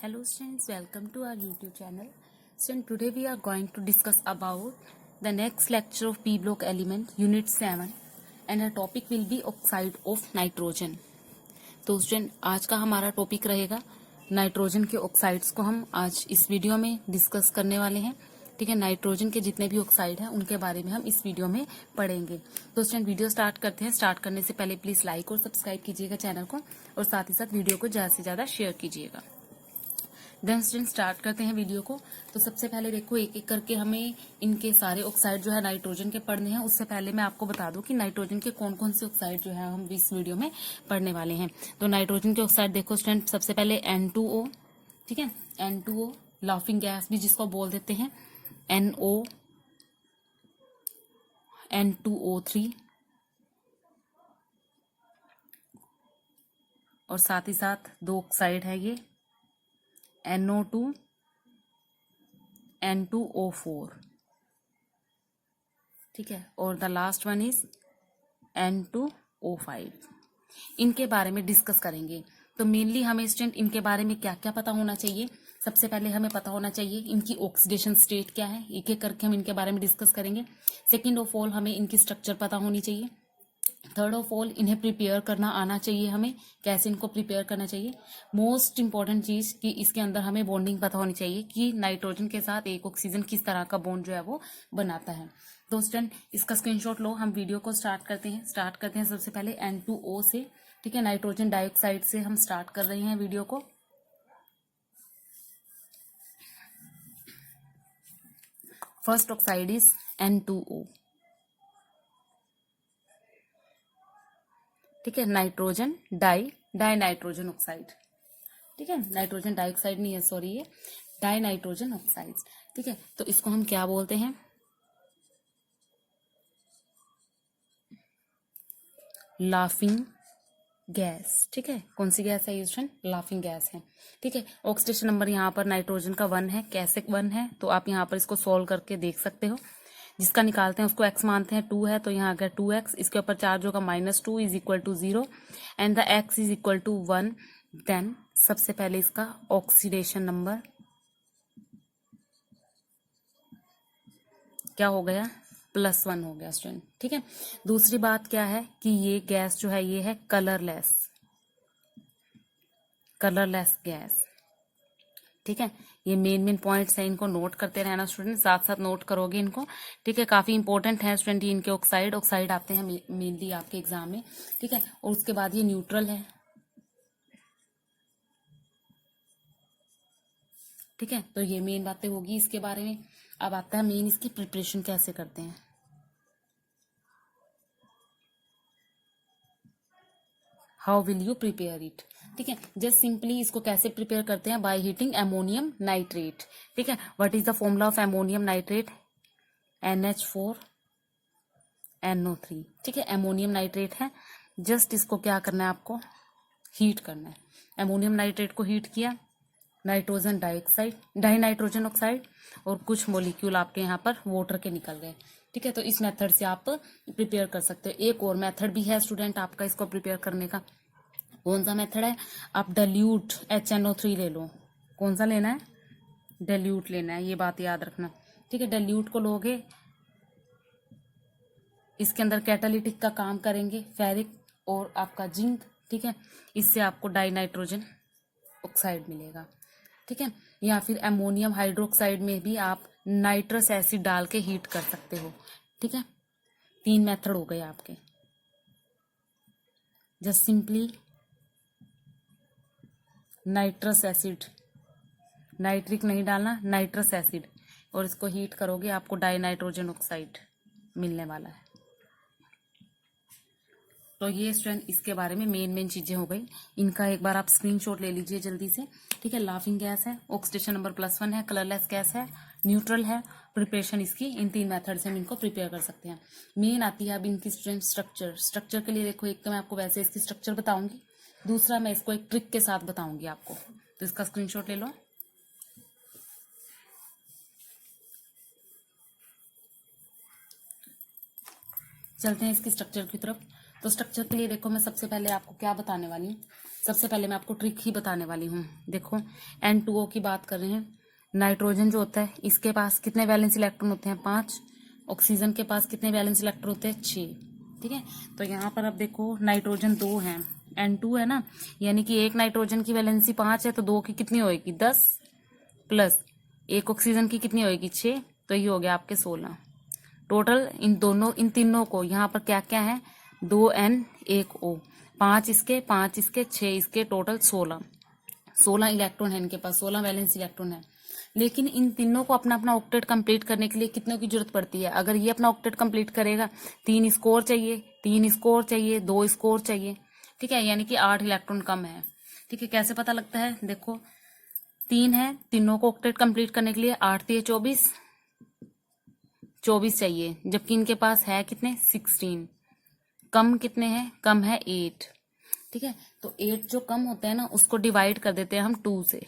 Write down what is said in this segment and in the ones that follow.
Hello students, welcome to our YouTube channel. Students, today we are going to discuss about the next lecture of P block element unit 7 and our topic will be oxide of nitrogen. तो student आज का हमारा topic रहेगा nitrogen के oxides को हम आज इस वीडियो में डिस्कस करने वाले हैं। ठीक है, नाइट्रोजन के जितने भी ऑक्साइड हैं उनके बारे में हम इस वीडियो में पढ़ेंगे। तो स्टूडेंट वीडियो स्टार्ट करते हैं। स्टार्ट करने से पहले प्लीज लाइक और सब्सक्राइब कीजिएगा चैनल को और साथ ही साथ वीडियो को ज्यादा से ज्यादा शेयर कीजिएगा। देन स्टूडेंट स्टार्ट करते हैं वीडियो को। तो सबसे पहले देखो एक एक करके हमें इनके सारे ऑक्साइड जो है नाइट्रोजन के पढ़ने हैं। उससे पहले मैं आपको बता दूं कि नाइट्रोजन के कौन कौन से ऑक्साइड जो है हम इस वीडियो में पढ़ने वाले हैं। तो नाइट्रोजन के ऑक्साइड देखो स्टूडेंट, सबसे पहले N2O, ठीक है, N2O लाफिंग गैस भी जिसको बोल देते हैं, NO, N2O3 और साथ ही साथ दो ऑक्साइड है ये NO2, N2O4, ठीक है, और the last one is N2O5। इनके बारे में डिस्कस करेंगे। तो मेनली हमें स्टूडेंट इनके बारे में क्या क्या पता होना चाहिए। सबसे पहले हमें पता होना चाहिए इनकी ऑक्सीडेशन स्टेट क्या है। एक एक करके हम इनके बारे में डिस्कस करेंगे। सेकेंड ऑफ ऑल हमें इनकी स्ट्रक्चर पता होनी चाहिए। थर्ड ऑफ ऑल इन्हें प्रिपेयर करना आना चाहिए, हमें कैसे इनको प्रिपेयर करना चाहिए। मोस्ट इंपॉर्टेंट चीज कि इसके अंदर हमें बॉन्डिंग पता होनी चाहिए कि नाइट्रोजन के साथ एक ऑक्सीजन किस तरह का बॉन्ड जो है वो बनाता है। तो स्टूडेंट इसका स्क्रीनशॉट लो। हम वीडियो को स्टार्ट करते हैं सबसे पहले N2O से, ठीक है, नाइट्रोजन डाइऑक्साइड से हम स्टार्ट कर रहे हैं वीडियो को। फर्स्ट ऑक्साइड इज N2O, ठीक है, नाइट्रोजन डाई नाइट्रोजन ऑक्साइड, ठीक है, नाइट्रोजन डाइऑक्साइड नहीं है, सॉरी, ये डाई नाइट्रोजन ऑक्साइड, ठीक है। तो इसको हम क्या बोलते हैं, लाफिंग गैस, ठीक है। कौन सी गैस है ये स्टूडेंट? लाफिंग गैस है, ठीक है। ऑक्सीडेशन नंबर यहाँ पर नाइट्रोजन का 1 है। कैसे 1 है तो आप यहाँ पर इसको सोल्व करके देख सकते हो। जिसका निकालते हैं उसको x मानते हैं, 2 है तो यहाँ आ गया 2x, इसके ऊपर चार्ज होगा -2 is equal to 0 and the x is equal to 1। Then सबसे पहले इसका ऑक्सीडेशन नंबर क्या हो गया, +1 हो गया स्टूडेंट, ठीक है। दूसरी बात क्या है कि ये गैस जो है ये है कलरलेस गैस, ठीक है। ये मेन पॉइंट्स है, इनको नोट करते रहना स्टूडेंट, साथ साथ नोट करोगे इनको, ठीक है। काफी इंपॉर्टेंट है स्टूडेंट ये इनके ऑक्साइड आते हैं मेनली आपके एग्जाम में, ठीक है। और उसके बाद ये न्यूट्रल है, ठीक है। तो ये मेन बातें होगी इसके बारे में। अब आता है मेन इसकी प्रिपरेशन कैसे करते हैं। How will you prepare it, ठीक है। जस्ट सिंपली इसको कैसे प्रिपेयर करते हैं, बाय हीटिंग अमोनियम नाइट्रेट, ठीक है। What is the formula of ammonium nitrate, NH4NO3, ठीक है। अमोनियम नाइट्रेट है, जस्ट इसको क्या करना है आपको, हीट करना है। अमोनियम नाइट्रेट को हीट किया, nitrogen dioxide die nitrogen oxide और कुछ मॉलिक्यूल आपके यहाँ पर वाटर के निकल गए, ठीक है। तो इस मेथड से आप प्रिपेयर कर सकते हो। एक और मेथड भी है स्टूडेंट आपका इसको प्रिपेयर करने का। कौन सा मेथड है, आप डाइल्यूट HNO3 ले लो। कौन सा लेना है, डाइल्यूट लेना है, ये बात याद रखना, ठीक है। डाइल्यूट को लोगे, इसके अंदर कैटालिटिक का काम करेंगे फेरिक और आपका जिंक, ठीक है। इससे आपको डाई नाइट्रोजन ऑक्साइड मिलेगा, ठीक है। या फिर अमोनियम हाइड्रोक्साइड में भी आप नाइट्रस एसिड डाल के हीट कर सकते हो, ठीक है। 3 मेथड हो गए आपके। Just simply nitrous acid, nitric नहीं डालना, नाइट्रस एसिड, और इसको हीट करोगे आपको डाई नाइट्रोजन ऑक्साइड मिलने वाला है। तो ये स्टूडेंट इसके बारे में मेन चीजें हो गई। इनका एक बार आप स्क्रीनशॉट ले लीजिए जल्दी से, ठीक है। लाफिंग गैस है, ऑक्सीडेशन नंबर +1 है, कलरलेस गैस है, न्यूट्रल है। प्रिपरेशन इसकी इन 3 मेथड से हम इनको प्रिपेयर कर सकते हैं। मेन आती है अब इनकी स्टूडेंट स्ट्रक्चर के लिए देखो, एक तो मैं आपको वैसे इसकी स्ट्रक्चर बताऊंगी, दूसरा मैं इसको एक ट्रिक के साथ बताऊंगी आपको। तो इसका स्क्रीनशॉट ले लो। चलते हैं इसकी स्ट्रक्चर की तरफ। तो स्ट्रक्चर के लिए देखो मैं सबसे पहले आपको क्या बताने वाली हूँ। सबसे पहले मैं आपको ट्रिक ही बताने वाली हूँ। देखो N2O की बात कर रहे हैं। नाइट्रोजन जो होता है इसके पास कितने वैलेंस इलेक्ट्रॉन होते हैं? 5। ऑक्सीजन के पास कितने वैलेंस इलेक्ट्रॉन होते हैं? 6। ठीक है, तो यहाँ पर अब देखो नाइट्रोजन 2 है, N2 है ना, यानी कि एक नाइट्रोजन की वैलेंसी 5 है तो 2 की कितनी होगी? 10 प्लस एक ऑक्सीजन की कितनी होगी? 6, तो ये हो गया आपके 16। टोटल इन तीनों को यहाँ पर क्या क्या है? 2N 1O, 5 इसके 5 इसके 6 इसके, टोटल 16 इलेक्ट्रॉन है इनके पास, 16 वैलेंस इलेक्ट्रॉन है। लेकिन इन तीनों को अपना अपना ऑक्टेट कंप्लीट करने के लिए कितनों की जरूरत पड़ती है? अगर ये अपना ऑक्टेट कंप्लीट करेगा 3 इसको और चाहिए, 3 इसको और चाहिए, 2 इसको और चाहिए। ठीक है, यानी कि 8 इलेक्ट्रॉन कम है। ठीक है, कैसे पता लगता है? देखो 3 है, तीनों को ऑक्टेट कंप्लीट करने के लिए 8 3 24 चाहिए, जबकि इनके पास है कितने? 16। कम कितने हैं? कम है 8। ठीक है, तो 8 जो कम होते हैं ना उसको डिवाइड कर देते हैं हम 2 से।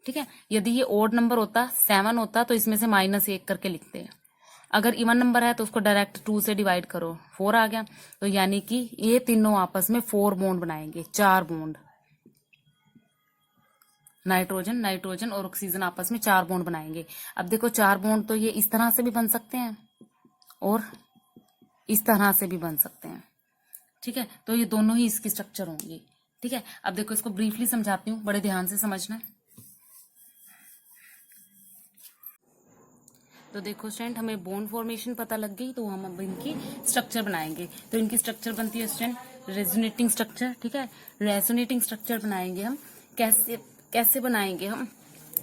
ठीक है, यदि ये ओड नंबर होता, 7 होता, तो इसमें से -1 करके लिखते हैं। अगर इवन नंबर है तो उसको डायरेक्ट 2 से डिवाइड करो, 4 आ गया। तो यानी कि ये तीनों आपस में 4 बॉन्ड बनाएंगे, 4 बॉन्ड। नाइट्रोजन और ऑक्सीजन आपस में 4 बॉन्ड बनाएंगे। अब देखो 4 बॉन्ड तो ये इस तरह से भी बन सकते हैं और इस तरह से भी बन सकते हैं। ठीक है, तो ये दोनों ही इसकी स्ट्रक्चर होंगी। ठीक है, अब देखो इसको ब्रीफली समझाती हूँ, बड़े ध्यान से समझना। तो देखो स्टूडेंट, हमें बॉन्ड फॉर्मेशन पता लग गई, तो हम अब इनकी स्ट्रक्चर बनाएंगे। तो इनकी स्ट्रक्चर बनती है स्टूडेंट रेजोनेटिंग स्ट्रक्चर। ठीक है, रेजोनेटिंग स्ट्रक्चर बनाएंगे हम। कैसे बनाएंगे हम?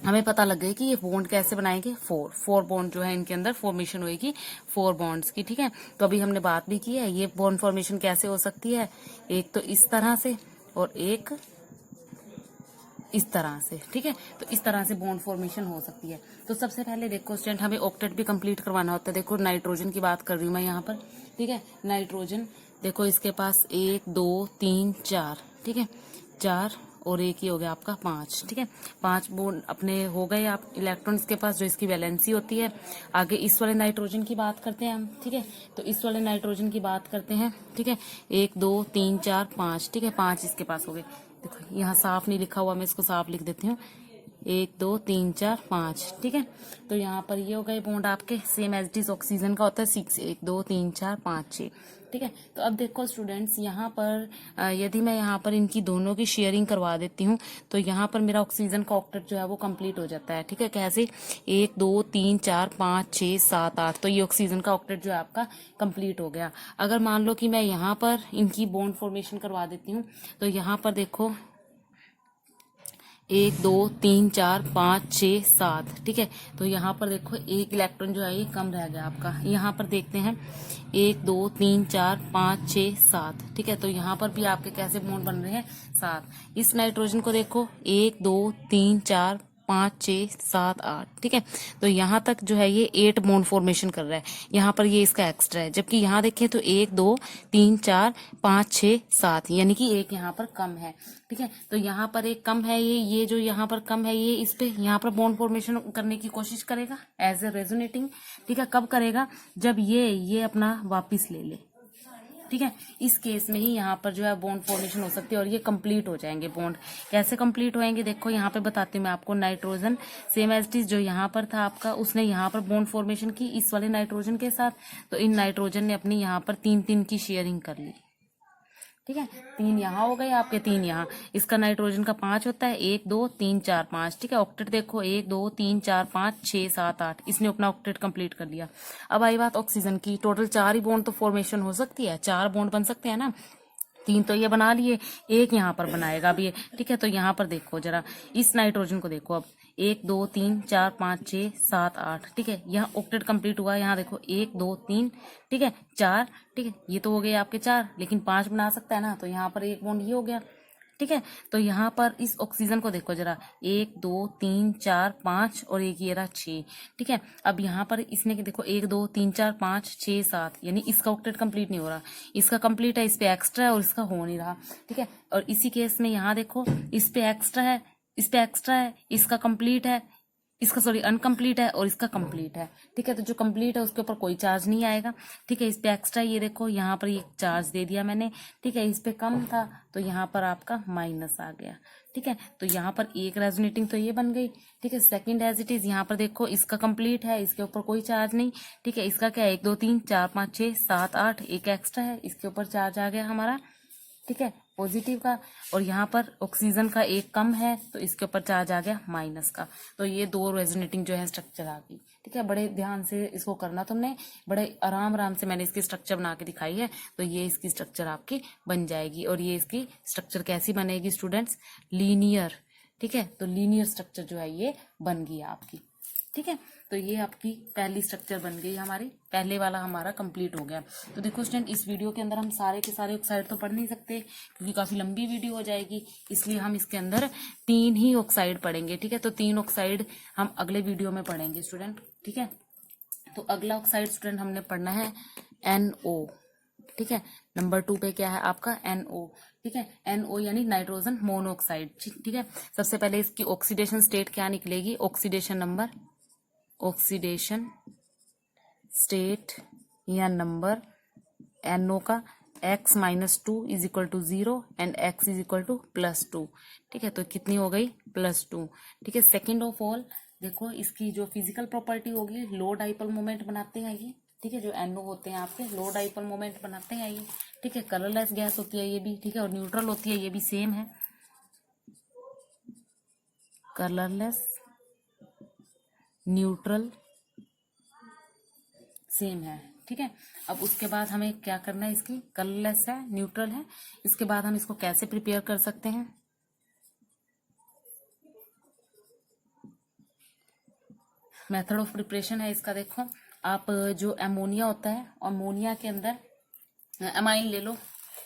हमें पता लग गया कि ये बॉन्ड कैसे बनाएंगे। 4 बॉन्ड जो है इनके अंदर फॉर्मेशन होगी 4 बॉन्ड्स की। ठीक है, तो अभी हमने बात भी की है ये बॉन्ड फॉर्मेशन कैसे हो सकती है। एक तो इस तरह से और एक इस तरह से। ठीक है, तो इस तरह से बॉन्ड फॉर्मेशन हो सकती है। तो सबसे पहले देखो स्टूडेंट, हमें ऑक्टेट भी कंप्लीट करवाना होता है। देखो नाइट्रोजन की बात कर रही हूँ मैं यहाँ पर। ठीक है, नाइट्रोजन देखो इसके पास 1 2 3 4। ठीक है, 4 और एक ही हो गया आपका 5। ठीक है, 5 बॉन्ड अपने हो गए आप इलेक्ट्रॉन के पास, जो इसकी वैलेंसी होती है। आगे इस वाले नाइट्रोजन की बात करते हैं हम। ठीक है, तो इस वाले नाइट्रोजन की बात करते हैं। ठीक है, 1 2 3 4 5। ठीक है, 5 इसके पास हो गए। देखो यहाँ साफ नहीं लिखा हुआ, मैं इसको साफ लिख देती हूँ। 1 2 3 4 5। ठीक है, तो यहाँ पर ये हो गए बॉन्ड आपके, same as it is oxygen का होता है 6 1 2 3 4 5 6। ठीक है, तो अब देखो स्टूडेंट्स, यहाँ पर यदि मैं यहाँ पर इनकी दोनों की शेयरिंग करवा देती हूँ तो यहाँ पर मेरा ऑक्सीजन का ऑक्टेट जो है वो कंप्लीट हो जाता है। ठीक है, कैसे? 1 2 3 4 5 6 7 8, तो ये ऑक्सीजन का ऑक्टेट जो है आपका कंप्लीट हो गया। अगर मान लो कि मैं यहाँ पर इनकी बॉन्ड फॉर्मेशन करवा देती हूँ तो यहाँ पर देखो 1 2 3 4 5 6 7। ठीक है, तो यहाँ पर देखो एक इलेक्ट्रॉन जो है ये कम रह गया आपका। यहाँ पर देखते हैं 1 2 3 4 5 6 7। ठीक है, तो यहाँ पर भी आपके कैसे बॉन्ड बन रहे हैं? 7। इस नाइट्रोजन को देखो 1 2 3 4 5 6 7 8। ठीक है, तो यहाँ तक जो है ये 8 बॉन्ड फॉर्मेशन कर रहा है। यहाँ पर ये इसका एक्स्ट्रा है, जबकि यहाँ देखें तो 1 2 3 4 5 6 7, यानी कि एक यहाँ पर कम है। ठीक है, तो यहाँ पर एक कम है, ये जो यहाँ पर कम है ये इस पे यहाँ पर बॉन्ड फॉर्मेशन करने की कोशिश करेगा एज ए रेजोनेटिंग। ठीक है, कब करेगा? जब ये अपना वापिस ले ले। ठीक है, इस केस में ही यहाँ पर जो है बॉन्ड फॉर्मेशन हो सकती है और ये कंप्लीट हो जाएंगे बॉन्ड। कैसे कंप्लीट होएंगे? देखो यहाँ पे बताती हूँ मैं आपको। Nitrogen same as it is जो यहाँ पर था आपका, उसने यहाँ पर बॉन्ड फॉर्मेशन की इस वाले नाइट्रोजन के साथ, तो इन नाइट्रोजन ने अपनी यहाँ पर 3 की शेयरिंग कर ली। ठीक है, 3 यहाँ हो गए आपके, 3 यहाँ। इसका नाइट्रोजन का 5 होता है, 1 2 3 4 5। ठीक है, ऑक्टेट देखो 1 2 3 4 5 6 7 8, इसने अपना ऑक्टेट कंप्लीट कर लिया। अब आई बात ऑक्सीजन की। टोटल 4 ही बॉन्ड तो फॉर्मेशन हो सकती है, 4 बॉन्ड बन सकते हैं ना। 3 तो ये बना लिए, एक यहाँ पर बनाएगा अब ये। ठीक है, तो यहाँ पर देखो जरा इस नाइट्रोजन को देखो अब, 1 2 3 4 5 6 7 8। ठीक है, यहाँ ऑक्टेट कंप्लीट हुआ। यहाँ देखो 1 2 3, ठीक है 4। ठीक है, ये तो हो गए आपके 4, लेकिन 5 बना सकता है ना, तो यहाँ पर एक बॉन्ड ये हो गया। ठीक है, तो यहाँ पर इस ऑक्सीजन को देखो जरा, 1 2 3 4 5 और एक ये रहा 6। ठीक है, अब यहाँ पर इसने देखो 1 2 3 4 5 6 7, यानी इसका ऑक्टेट कंप्लीट नहीं हो रहा। इसका कंप्लीट है, इस पे एक्स्ट्रा है और इसका हो नहीं रहा। ठीक है, और इसी केस में यहाँ देखो इस पे एक्स्ट्रा है, इस पे एक्स्ट्रा है, इसका कंप्लीट है, इसका सॉरी अनकम्प्लीट है और इसका कंप्लीट है। ठीक है, तो जो कंप्लीट है उसके ऊपर कोई चार्ज नहीं आएगा। ठीक है, इस पे एक्स्ट्रा ये देखो यहाँ पर ये चार्ज दे दिया मैंने। ठीक है, इस पे कम था तो यहाँ पर आपका माइनस आ गया। ठीक है, तो यहाँ पर एक रेजोनेटिंग तो ये बन गई। ठीक है, सेकंड एज इट इज यहाँ पर देखो इसका कंप्लीट है, इसके ऊपर कोई चार्ज नहीं। ठीक है, इसका क्या है 1 2 3 4 5 6 7 8, एक एक्स्ट्रा है, इसके ऊपर चार्ज आ गया हमारा। ठीक है, पॉजिटिव का। और यहाँ पर ऑक्सीजन का एक कम है तो इसके ऊपर चार्ज आ गया माइनस का। तो ये दो रेजोनेटिंग जो है स्ट्रक्चर आ गई। ठीक है, बड़े ध्यान से इसको करना तुमने, बड़े आराम आराम से मैंने इसकी स्ट्रक्चर बना के दिखाई है। तो ये इसकी स्ट्रक्चर आपकी बन जाएगी। और ये इसकी स्ट्रक्चर कैसी बनेगी स्टूडेंट्स? लीनियर। ठीक है, तो लीनियर स्ट्रक्चर जो है ये बन गई आपकी। ठीक है, तो ये आपकी पहली स्ट्रक्चर बन गई हमारी, पहले वाला हमारा कंप्लीट हो गया। तो देखो स्टूडेंट, इस वीडियो के अंदर हम सारे के सारे ऑक्साइड तो पढ़ नहीं सकते क्योंकि काफी लंबी वीडियो हो जाएगी, इसलिए हम इसके अंदर 3 ही ऑक्साइड पढ़ेंगे। ठीक है, तो 3 ऑक्साइड हम अगले वीडियो में पढ़ेंगे स्टूडेंट। ठीक है, तो अगला ऑक्साइड स्टूडेंट हमने पढ़ना है NO। ठीक है, नंबर 2 पे क्या है आपका NO। ठीक है, NO यानी नाइट्रोजन मोनोऑक्साइड। ठीक है, सबसे पहले इसकी ऑक्सीडेशन स्टेट क्या निकलेगी? ऑक्सीडेशन स्टेट या नंबर NO का X-2 is equal to 0 and X is equal to +2। ठीक है, तो कितनी हो गई? +2। ठीक है, सेकेंड ऑफ ऑल देखो इसकी जो फिजिकल प्रॉपर्टी होगी, लो डाइपोल मोमेंट बनाते हैं ये। ठीक है, जो NO होते हैं आपके लो डाइपोल मोमेंट बनाते हैं ये। ठीक है, कलरलेस गैस होती है ये भी। ठीक है, और न्यूट्रल होती है ये भी, सेम है, कलरलेस न्यूट्रल सेम है। ठीक है, अब उसके बाद हमें क्या करना है, इसकी कलरलेस है, न्यूट्रल है, इसके बाद हम इसको कैसे प्रिपेयर कर सकते हैं? मेथड ऑफ प्रिपरेशन है इसका, देखो आप जो अमोनिया होता है, अमोनिया के अंदर अमाइन ले लो।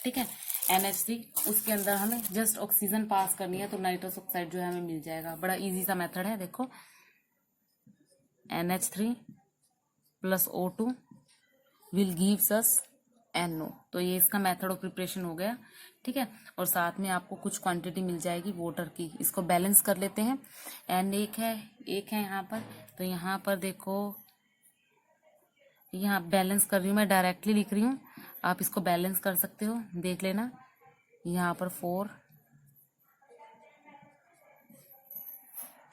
ठीक है, NH3, उसके अंदर हमें जस्ट ऑक्सीजन पास करनी है तो नाइट्रस ऑक्साइड जो है हमें मिल जाएगा। बड़ा इजी सा मेथड है, देखो NH3 + O2 will gives us NO। तो ये इसका मेथड ऑफ प्रिपरेशन हो गया। ठीक है, और साथ में आपको कुछ क्वांटिटी मिल जाएगी वाटर की। इसको बैलेंस कर लेते हैं। N एक है यहाँ पर, तो यहाँ पर देखो, यहाँ बैलेंस कर रही हूँ मैं, डायरेक्टली लिख रही हूँ, आप इसको बैलेंस कर सकते हो, देख लेना। यहाँ पर 4,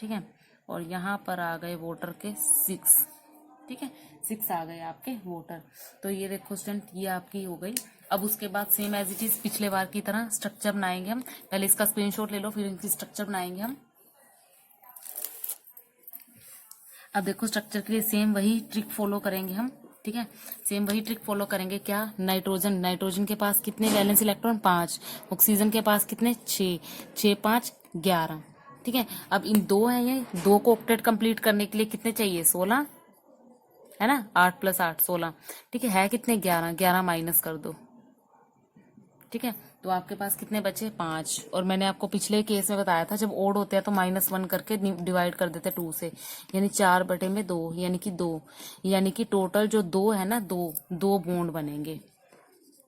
ठीक है, और यहाँ पर आ गए वाटर के 6। ठीक है, 6 आ गए आपके वाटर। तो ये देखो स्टूडेंट, ये आपकी हो गई। अब उसके बाद सेम एज इट इज पिछले बार की तरह स्ट्रक्चर बनाएंगे हम। पहले इसका स्क्रीनशॉट ले लो, फिर इनकी स्ट्रक्चर बनाएंगे हम। अब देखो स्ट्रक्चर के लिए सेम वही ट्रिक फॉलो करेंगे हम। ठीक है, सेम वही ट्रिक फॉलो करेंगे। क्या? नाइट्रोजन के पास कितने वैलेंस इलेक्ट्रॉन? 5। ऑक्सीजन के पास कितने? 6। 6 5 11। ठीक है, अब इन 2 हैं, ये 2 को ऑक्टेट कंप्लीट करने के लिए कितने चाहिए? 16 है ना, 8 + 8 16। ठीक है कितने? 11। 11 माइनस कर दो। ठीक है, तो आपके पास कितने बचे? 5। और मैंने आपको पिछले केस में बताया था, जब ओड होते हैं तो -1 करके डिवाइड कर देते 2 से, यानी 4/2 यानी कि 2, यानी कि टोटल जो 2 है ना, 2 बॉन्ड बनेंगे।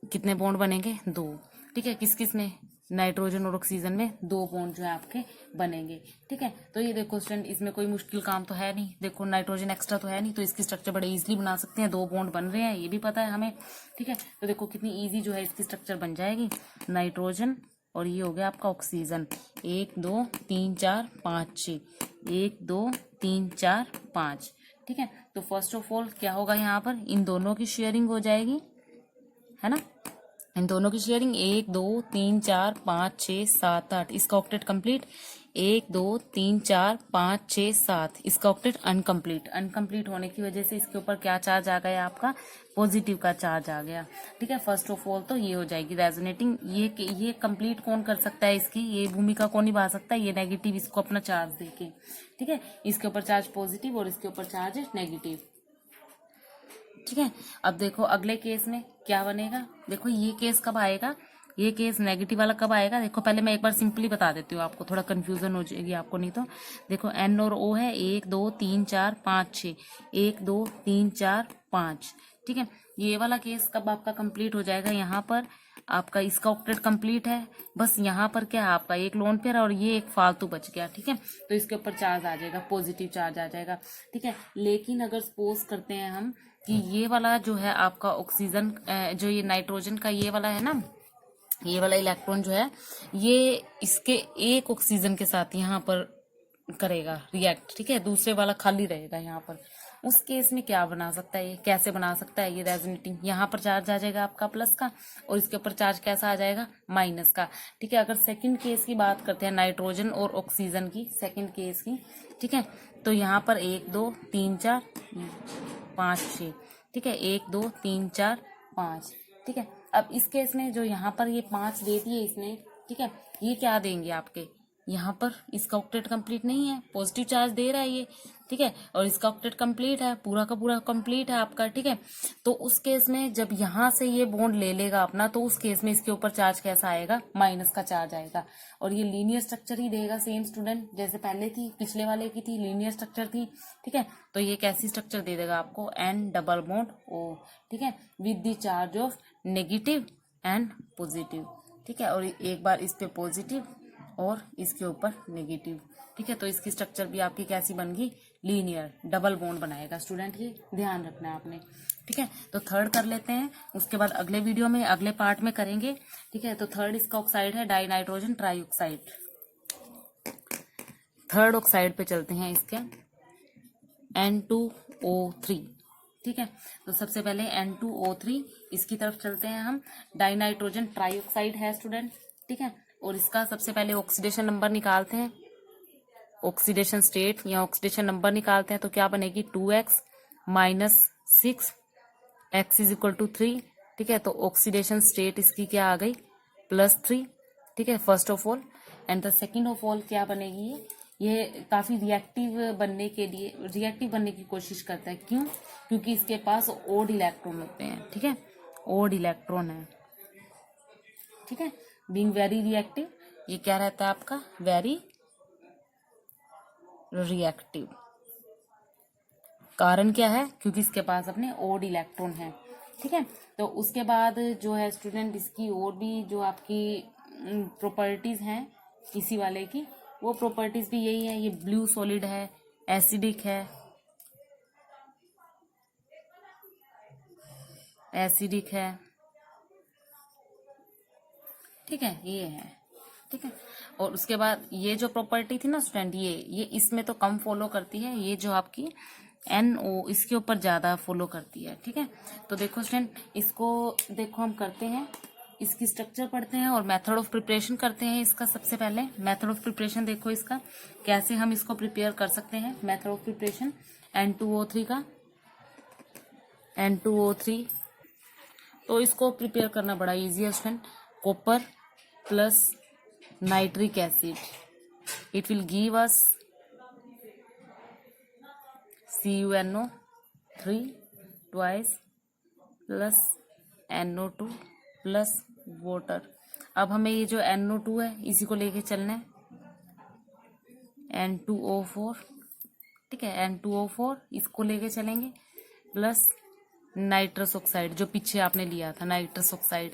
कितने बॉन्ड बनेंगे? 2। ठीक है, किस किस में? नाइट्रोजन और ऑक्सीजन में 2 बॉन्ड जो है आपके बनेंगे। ठीक है, तो ये देखो स्टूडेंट, इसमें कोई मुश्किल काम तो है नहीं। देखो नाइट्रोजन एक्स्ट्रा तो है नहीं, तो इसकी स्ट्रक्चर बड़े इजीली बना सकते हैं। 2 बॉन्ड बन रहे हैं, ये भी पता है हमें। ठीक है, तो देखो कितनी इजी जो है इसकी स्ट्रक्चर बन जाएगी। नाइट्रोजन और ये हो गया आपका ऑक्सीजन। 1 2 3 4 5 6, 1 2 3 4 5। ठीक है, तो फर्स्ट ऑफ ऑल क्या होगा, यहाँ पर इन दोनों की शेयरिंग हो जाएगी, है ना, इन दोनों की शेयरिंग। 1 2 3 4 5 6 7 8, इसका ऑक्टेट कंप्लीट। 1 2 3 4 5 6 7, इसका ऑक्टेट अनकम्प्लीट होने की वजह से इसके ऊपर क्या चार्ज आ गया आपका? पॉजिटिव का चार्ज आ गया। ठीक है, फर्स्ट ऑफ ऑल तो ये हो जाएगी रेजोनेटिंग। ये कंप्लीट कौन कर सकता है इसकी? ये भूमिका कौन निभा सकता है? ये नेगेटिव, इसको अपना चार्ज देके। ठीक है, इसके ऊपर चार्ज पॉजिटिव और इसके ऊपर चार्ज नेगेटिव। ठीक है, अब देखो अगले केस में क्या बनेगा। देखो ये केस कब आएगा, ये केस नेगेटिव वाला कब आएगा? देखो पहले मैं एक बार सिंपली बता देती हूँ आपको, थोड़ा कंफ्यूजन हो जाएगी आपको नहीं तो। देखो N और O है 1 2 3 4 5 6, 1 2 3 4 5। ठीक है, ये वाला केस कब आपका कंप्लीट हो जाएगा? यहाँ पर आपका इसका ऑक्टेट कंप्लीट है, बस यहाँ पर क्या है आपका एक लोन पेयर और ये एक फालतू बच गया, ठीक है। तो इसके ऊपर चार्ज आ जाएगा, पॉजिटिव चार्ज आ जाएगा, ठीक है। लेकिन अगर सपोज करते हैं हम कि ये वाला जो है आपका ऑक्सीजन, जो ये नाइट्रोजन का ये वाला है ना, ये वाला इलेक्ट्रॉन जो है ये इसके एक ऑक्सीजन के साथ यहाँ पर करेगा रिएक्ट, ठीक है, दूसरे वाला खाली रहेगा यहाँ पर। उस केस में क्या बना सकता है, ये कैसे बना सकता है, ये रेजोनेटिंग, यहाँ पर चार्ज आ जाएगा आपका प्लस का और इसके ऊपर चार्ज कैसा आ जाएगा, माइनस का, ठीक है। अगर सेकंड केस की बात करते हैं नाइट्रोजन और ऑक्सीजन की, सेकंड केस की, ठीक है, तो यहाँ पर 1 2 3 4 5 6, ठीक है, 1 2 3 4 5, ठीक है। अब इस केस में जो यहाँ पर ये 5 दे दिए इसने, ठीक है, ये क्या देंगे आपके, यहाँ पर इसका ऑक्टेट कंप्लीट नहीं है, पॉजिटिव चार्ज दे रहा है ये, ठीक है, और इसका ऑक्टेट कंप्लीट है, पूरा का पूरा कंप्लीट है आपका, ठीक है। तो उस केस में जब यहाँ से ये बॉन्ड ले लेगा अपना, तो उस केस में इसके ऊपर चार्ज कैसा आएगा, माइनस का चार्ज आएगा। और ये लीनियर स्ट्रक्चर ही देगा, सेम स्टूडेंट जैसे पहले थी, पिछले वाले की थी, लीनियर स्ट्रक्चर थी, ठीक है। तो ये कैसी स्ट्रक्चर दे देगा आपको, N डबल बॉन्ड O, ठीक है, with the charge of negative and positive, ठीक है। और एक बार इस पे पॉजिटिव और इसके ऊपर नेगेटिव, ठीक है। तो इसकी स्ट्रक्चर भी आपकी कैसी बन गई, लीनियर, डबल बॉन्ड बनाएगा स्टूडेंट, ये ध्यान रखना है आपने, ठीक है। तो थर्ड कर लेते हैं, उसके बाद अगले वीडियो में अगले पार्ट में करेंगे, ठीक है। तो थर्ड इसका ऑक्साइड है die nitrogen try oxide. Third oxide पे चलते हैं इसके, N2O3, ठीक है। तो सबसे पहले N2O3 इसकी तरफ चलते हैं हम, डाई नाइट्रोजन ट्राई ऑक्साइड है स्टूडेंट, ठीक है। और इसका सबसे पहले ऑक्सीडेशन नंबर निकालते हैं, ऑक्सीडेशन स्टेट या ऑक्सीडेशन नंबर निकालते हैं। तो क्या बनेगी, 2x - 6 x = 3, ठीक है। तो ऑक्सीडेशन स्टेट इसकी क्या आ गई, +3, ठीक है, first of all. And the second of all क्या बनेगी, ये काफी रिएक्टिव बनने की कोशिश करता है, क्यों, क्योंकि इसके पास ओड इलेक्ट्रॉन होते हैं, ठीक है, ओड इलेक्ट्रॉन है, ठीक है। बीइंग वेरी रिएक्टिव, ये क्या रहता है आपका, वेरी रिएक्टिव। कारण क्या है, क्योंकि इसके पास अपने ओड इलेक्ट्रॉन है, ठीक है। तो उसके बाद जो है स्टूडेंट इसकी और भी जो आपकी प्रॉपर्टीज हैं इसी वाले की, वो प्रॉपर्टीज भी यही है, ये ब्लू सॉलिड है, एसिडिक है, ठीक है, ये है, ठीक है। और उसके बाद ये जो प्रॉपर्टी थी ना स्टूडेंट, ये इसमें तो कम फॉलो करती है, ये जो आपकी NO इसके ऊपर ज्यादा फॉलो करती है, ठीक है। तो देखो स्टूडेंट, इसको देखो हम करते हैं, इसकी स्ट्रक्चर पढ़ते हैं और मेथड ऑफ प्रिपरेशन करते हैं इसका। सबसे पहले मेथड ऑफ प्रिपरेशन देखो इसका, कैसे हम इसको प्रिपेयर कर सकते हैं, मेथड ऑफ प्रिपरेशन N2O3 का, N2O3। तो इसको प्रिपेयर करना बड़ा इजी है student, copper plus nitric acid, it will give us CuNO3 twice plus NO2 plus water. अब हमें ये जो NO2 है इसी को लेके चलना है, N2O4, ठीक है, N2O4 इसको लेके चलेंगे, प्लस नाइट्रस ऑक्साइड जो पीछे आपने लिया था, नाइट्रस ऑक्साइड,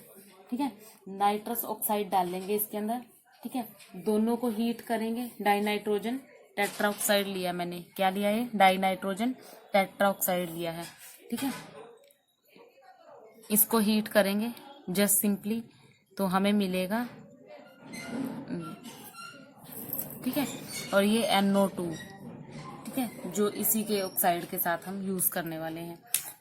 ठीक है। नाइट्रस ऑक्साइड डाल लेंगे इसके अंदर, ठीक है। दोनों को हीट करेंगे, डाई नाइट्रोजन टेट्रा ऑक्साइड लिया मैंने, क्या लिया है, डाई नाइट्रोजन टेट्रा ऑक्साइड लिया है, ठीक है। इसको हीट करेंगे जस्ट सिंपली, तो हमें मिलेगा, ठीक है। और ये NO2, ठीक है, जो इसी के ऑक्साइड के साथ हम यूज करने वाले हैं,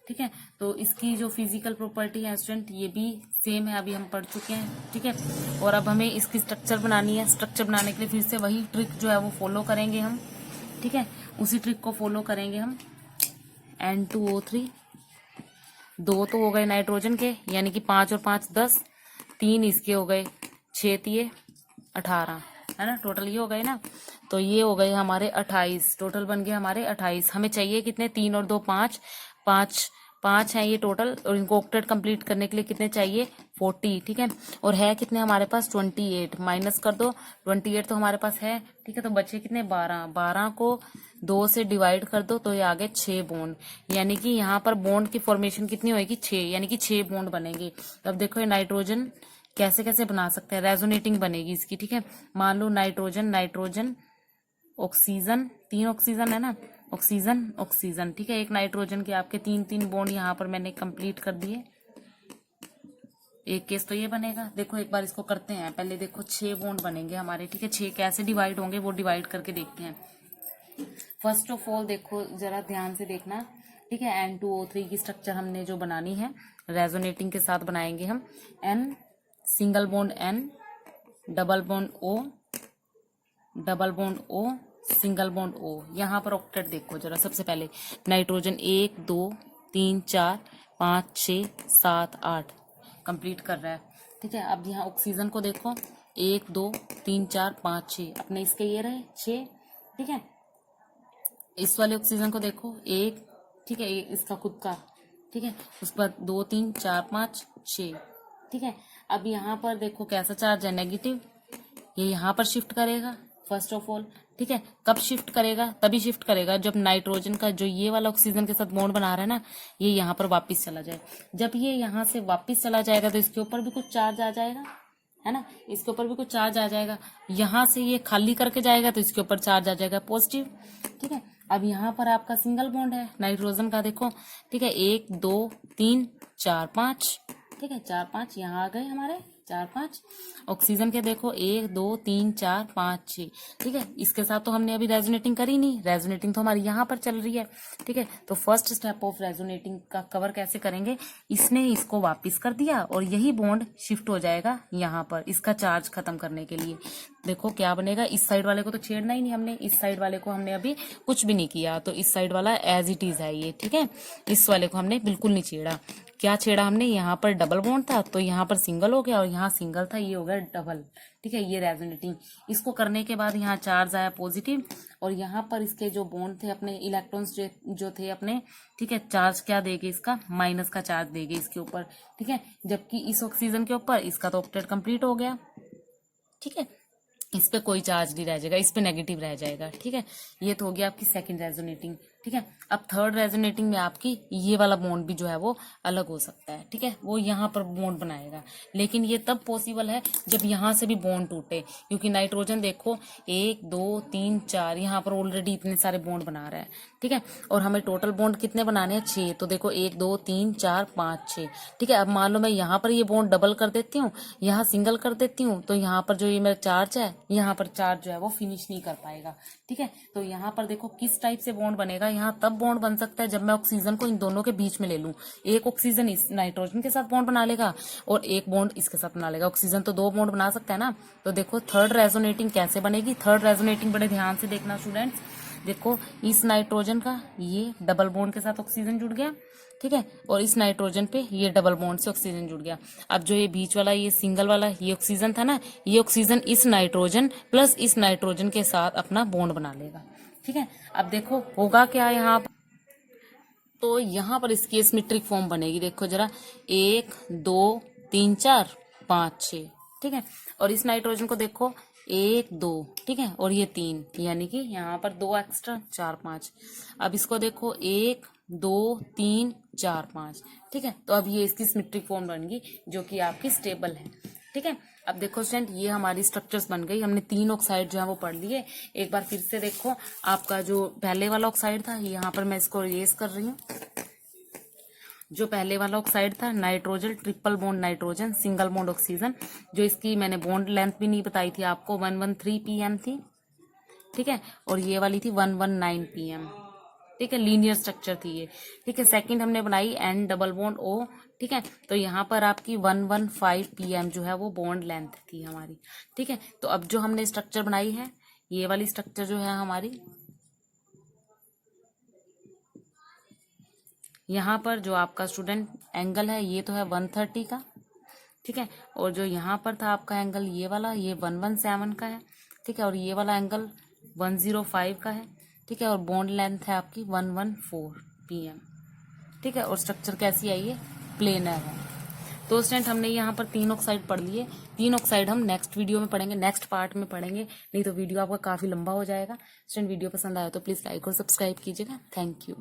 ठीक है। तो इसकी जो फिजिकल प्रॉपर्टी है स्टूडेंट, ये भी सेम है, अभी हम पढ़ चुके हैं, ठीक है। और अब हमें इसकी स्ट्रक्चर बनानी है, स्ट्रक्चर बनाने के लिए फिर से वही ट्रिक जो है वो फॉलो करेंगे हम, ठीक है, उसी ट्रिक को फॉलो करेंगे हम। N2O3, 2 तो हो गए नाइट्रोजन के, यानी कि 5 और 5 10, 3 इसके हो गए, 6 तिये 18, है ना, टोटल ये हो गए ना। तो ये हो गए हमारे 28, टोटल बन गए हमारे 28। हमें चाहिए कितने, 3 और 2 5, 5 है ये टोटल, और इनको ऑक्टेट कंप्लीट करने के लिए कितने चाहिए, 40, ठीक है। और है कितने हमारे पास, 28, माइनस कर दो, 28 तो हमारे पास है, ठीक है। तो बचे कितने, 12, 12 को 2 से डिवाइड कर दो, तो ये आ गए 6 बॉन्ड, यानी कि यहाँ पर बॉन्ड की फॉर्मेशन कितनी होगी, 6, यानी कि 6 बॉन्ड बनेंगे। तो अब देखो ये नाइट्रोजन कैसे कैसे बना सकते हैं, रेजोनेटिंग बनेगी इसकी, ठीक है। मान लो नाइट्रोजन नाइट्रोजन ऑक्सीजन, 3 ऑक्सीजन है ना, ऑक्सीजन ऑक्सीजन, ठीक है। एक नाइट्रोजन के आपके 3 बॉन्ड यहाँ पर मैंने कंप्लीट कर दिए। एक केस तो ये बनेगा, देखो एक बार इसको करते हैं पहले। देखो 6 बॉन्ड बनेंगे हमारे, ठीक है। 6 कैसे डिवाइड होंगे वो डिवाइड करके देखते हैं। फर्स्ट ऑफ ऑल देखो जरा ध्यान से देखना, ठीक है। N2O3 की स्ट्रक्चर हमने जो बनानी है रेजोनेटिंग के साथ बनाएंगे हम। N single bond N, double bond O, double bond O, single bond O। यहाँ पर ऑक्टेट देखो जरा। सबसे पहले नाइट्रोजन 1 2 3 4 5 6 7 8 कंप्लीट कर रहा है, ठीक है। अब यहाँ ऑक्सीजन को देखो 1 2 3 4 5 6, अपने इसके ये रहे 6, ठीक है। इस वाले ऑक्सीजन को देखो 1, ठीक है, इसका खुद का, ठीक है। उसके बाद 2 3 4 5 6, ठीक है। अब यहाँ पर देखो कैसा चार्ज है, नेगेटिव। ये यहाँ पर शिफ्ट करेगा फर्स्ट ऑफ ऑल, ठीक है। कब शिफ्ट करेगा, तभी शिफ्ट करेगा जब नाइट्रोजन का जो ये वाला ऑक्सीजन के साथ बॉन्ड बना रहा है ना, ये यहाँ पर वापस चला जाए। जब ये यहाँ से वापस चला जाएगा तो इसके ऊपर भी कुछ चार्ज आ जाएगा, है ना। इसके ऊपर भी कुछ चार्ज आ जाएगा। यहाँ से ये खाली करके जाएगा तो इसके ऊपर चार्ज आ जाएगा पॉजिटिव, ठीक है। अब यहाँ पर आपका सिंगल बॉन्ड है नाइट्रोजन का, देखो, ठीक है। 1 2 3 4 5, ठीक है। 4 5 यहाँ आ गए हमारे, 4 5। ऑक्सीजन के देखो 1 2 3 4 5 6, ठीक है। इसके साथ तो हमने अभी रेजोनेटिंग करी नहीं, रेजोनेटिंग तो हमारी यहाँ पर चल रही है, ठीक है। तो फर्स्ट स्टेप ऑफ रेजोनेटिंग का कवर कैसे करेंगे, इसने इसको वापस कर दिया और यही बॉन्ड शिफ्ट हो जाएगा यहाँ पर इसका चार्ज खत्म करने के लिए। देखो क्या बनेगा, इस साइड वाले को तो छेड़ना ही नहीं हमने, इस साइड वाले को हमने अभी कुछ भी नहीं किया, तो इस साइड वाला एज इट इज है ये, ठीक है। इस वाले को हमने बिल्कुल नहीं छेड़ा। क्या छेड़ा हमने, यहाँ पर डबल बॉन्ड था तो यहाँ पर सिंगल हो गया, और यहाँ सिंगल था ये हो गया डबल, ठीक है। ये रेजोनेटिंग इसको करने के बाद यहाँ चार्ज आया पॉजिटिव, और यहाँ पर इसके जो बॉन्ड थे अपने इलेक्ट्रॉन्स जो थे अपने, ठीक है, चार्ज क्या देगी, इसका माइनस का चार्ज देगी इसके ऊपर, ठीक है। जबकि इस ऑक्सीजन के ऊपर इसका तो ऑक्टेट कंप्लीट हो गया, ठीक है। इस पे कोई चार्ज नहीं रह जाएगा, इस पे नेगेटिव रह जाएगा, ठीक है। ये तो हो गया आपकी सेकंड रेजोनेटिंग, ठीक है। अब थर्ड रेजोनेटिंग में आपकी ये वाला बॉन्ड भी जो है वो अलग हो सकता है, ठीक है। वो यहाँ पर बॉन्ड बनाएगा, लेकिन ये तब पॉसिबल है जब यहाँ से भी बॉन्ड टूटे, क्योंकि नाइट्रोजन देखो 1 2 3 4 यहाँ पर ऑलरेडी इतने सारे बॉन्ड बना रहा है, ठीक है। और हमें टोटल बॉन्ड कितने बनाने हैं, 6। तो देखो 1 2 3 4 5 6, ठीक है। अब मान लो मैं यहाँ पर ये बॉन्ड डबल कर देती हूँ, यहाँ सिंगल कर देती हूँ, तो यहाँ पर जो ये मेरा चार्ज है, यहाँ पर चार्ज जो है वो फिनिश नहीं कर पाएगा, ठीक है। तो यहाँ पर देखो किस टाइप से बॉन्ड बनेगा, यहाँ तब बॉन्ड बन सकता है जब मैं ऑक्सीजन को इन दोनों के बीच में ले लूं। एक ऑक्सीजन इस नाइट्रोजन के साथ बॉन्ड बना लेगा और एक बॉन्ड इसके साथ बना लेगा। ऑक्सीजन तो 2 बॉन्ड बना सकता है ना। तो देखो थर्ड रेजोनेटिंग कैसे बनेगी, थर्ड रेजोनेटिंग बड़े ध्यान से देखना स्टूडेंट्स। देखो इस नाइट्रोजन का ये डबल बॉन्ड के साथ ऑक्सीजन जुड़ गया, ठीक है, और इस नाइट्रोजन पे ये डबल बॉन्ड से ऑक्सीजन जुड़ गया। अब जो ये बीच वाला ये सिंगल वाला ये ऑक्सीजन था ना, ये ऑक्सीजन इस नाइट्रोजन प्लस इस नाइट्रोजन के साथ अपना बॉन्ड बना लेगा, ठीक है। अब देखो होगा क्या यहाँ पर, तो यहाँ पर इसकी सिमेट्रिक फॉर्म बनेगी, देखो जरा 1 2 3 4 5 6, ठीक है। और इस नाइट्रोजन को देखो 1 2, ठीक है, और ये 3, यानी कि यहाँ पर 2 एक्स्ट्रा 4 5। अब इसको देखो 1 2 3 4 5, ठीक है। तो अब ये इसकी सिमेट्रिक फॉर्म बन गई जो कि आपकी स्टेबल है, ठीक है। अब देखो स्टूडेंट ये हमारी स्ट्रक्चर्स बन गई, हमने 3 ऑक्साइड जो है वो पढ़ लिए। एक बार फिर से देखो आपका जो पहले वाला ऑक्साइड था, यहाँ पर मैं इसको रेस कर रही हूँ। जो पहले वाला ऑक्साइड था nitrogen, triple bond nitrogen, single bond oxygen, जो इसकी मैंने बॉन्ड लेंथ भी नहीं बताई थी आपको, 113 pm थी, ठीक है। और ये वाली थी 119 pm, ठीक है। लीनियर स्ट्रक्चर थी ये, ठीक है। सेकंड हमने बनाई N डबल बॉन्ड O, ठीक है। तो यहाँ पर आपकी 115 pm जो है वो बॉन्ड लेंथ थी हमारी, ठीक है। तो अब जो हमने स्ट्रक्चर बनाई है, ये वाली स्ट्रक्चर जो है हमारी, यहाँ पर जो आपका स्टूडेंट एंगल है ये तो है 130 का, ठीक है। और जो यहाँ पर था आपका एंगल ये वाला, ये 117 का है, ठीक है। और ये वाला एंगल 105 का है, ठीक है। और बॉन्ड लेंथ है आपकी 114 pm, ठीक है। और स्ट्रक्चर कैसी आई है, प्लेनर है। तो स्टूडेंट हमने यहाँ पर 3 ऑक्साइड पढ़ लिए। 3 ऑक्साइड हम नेक्स्ट वीडियो में पढ़ेंगे, नेक्स्ट पार्ट में पढ़ेंगे, नहीं तो वीडियो आपका काफी लंबा हो जाएगा। स्टूडेंट वीडियो पसंद आया तो प्लीज लाइक और सब्सक्राइब कीजिएगा। Thank you.